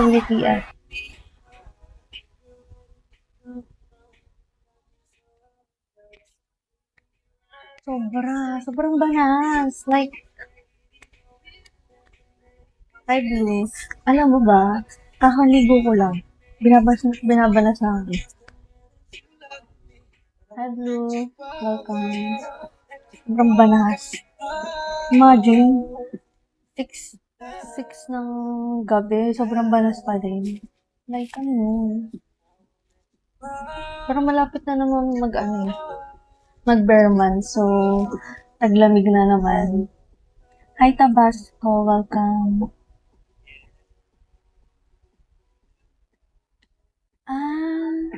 facility at sobrang banas. Like, hi Blue. Alam mo ba, kakaligo ko lang. Binabanas na ako. Hi Blue. Welcome. Sobrang banas. Imagine, 6 ng gabi, sobrang banas pa din. Like, ano. Pero malapit na naman mag-Bearman. So, taglamig na naman. Hi Tabasco, welcome.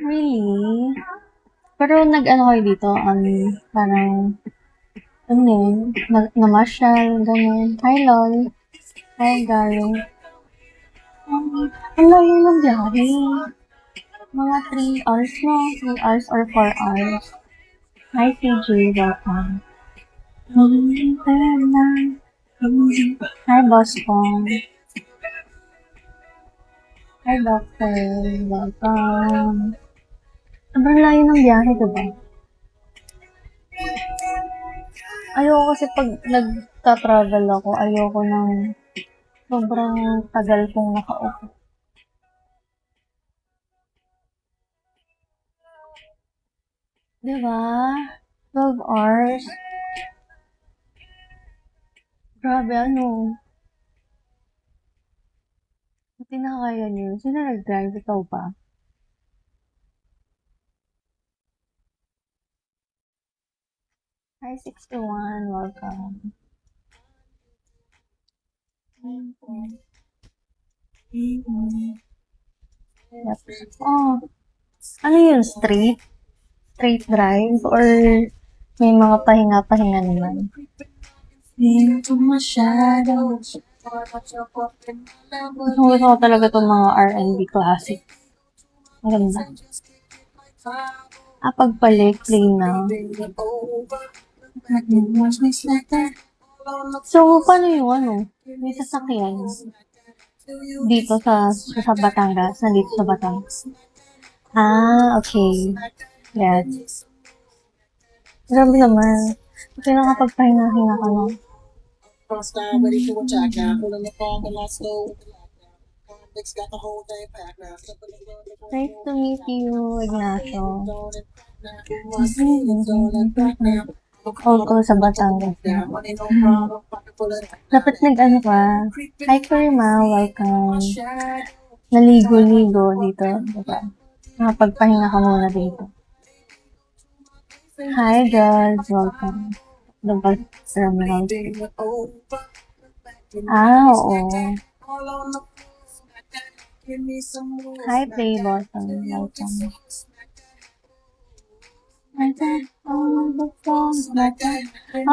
Really? Pero nag-ano kayo dito, parang, namasyal, ganun. Hi Lol. Hi Gary. Ang layo ng biyahe. Mga 3 hours no? 3 hours or 4 hours. Hi CJ, welcome. Hi Boss Pong. Hi Doctor, welcome. Sobrang layo ng biyahe, diba? Ayoko kasi pag nagta-travel ako, ayoko ng sobrang tagal kong nakaupo. Diba? 12 hours. Grabe, ano? Buti na kaya niyo. Sino nag-drive? Ikaw ba? Hi, 61. Welcome. Yep. Oh, ano yun? Straight drive? Or may mga pahinga-pahinga naman? Into my shadows. Gusto ko talaga itong mga R&B classic. Maganda. Pagpalit, play na. So, paano yung may sasakyan dito sa Batangas, nandito sa Batangas? Okay. Yes. Grabe naman. Kasi nakapagpahinga-hinga ka na. Nice to meet you, Ignacio. Ko sa Batangas. Dapat nag-ano ka. Hi, Karima. Welcome. Naligo-ligo dito. Diba? Nakapagpahinga ka muna dito. Hi, girls. Welcome. Double terminal. Oo. Hi, Playbottom. Welcome. How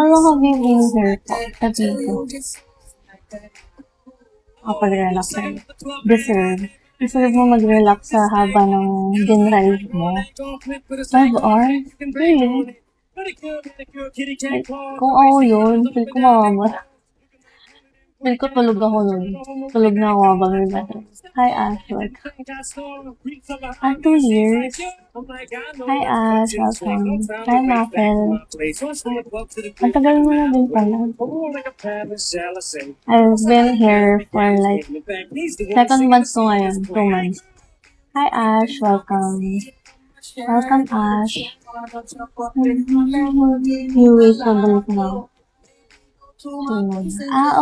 long have you been here po? Sa Vigo? Pag-relax na. Deserve mo mag-relax sa haba ng din-ride mo. 5 hours? Really? Kung ako yun, feel ko mawawala. Feel ko tulog ako nun. Tulog na ako habang nagbatid. Hi, Ashwood. 2 years? Hi, Ash. Welcome. Hi, Mafel. Ang tagal mo na din pala. I've been here for like 2 months ko ngayon. 2 months. Hi, Ash. Welcome. Welcome, Ash. You wish to balik now.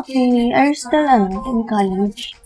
Okay. Are you still in college?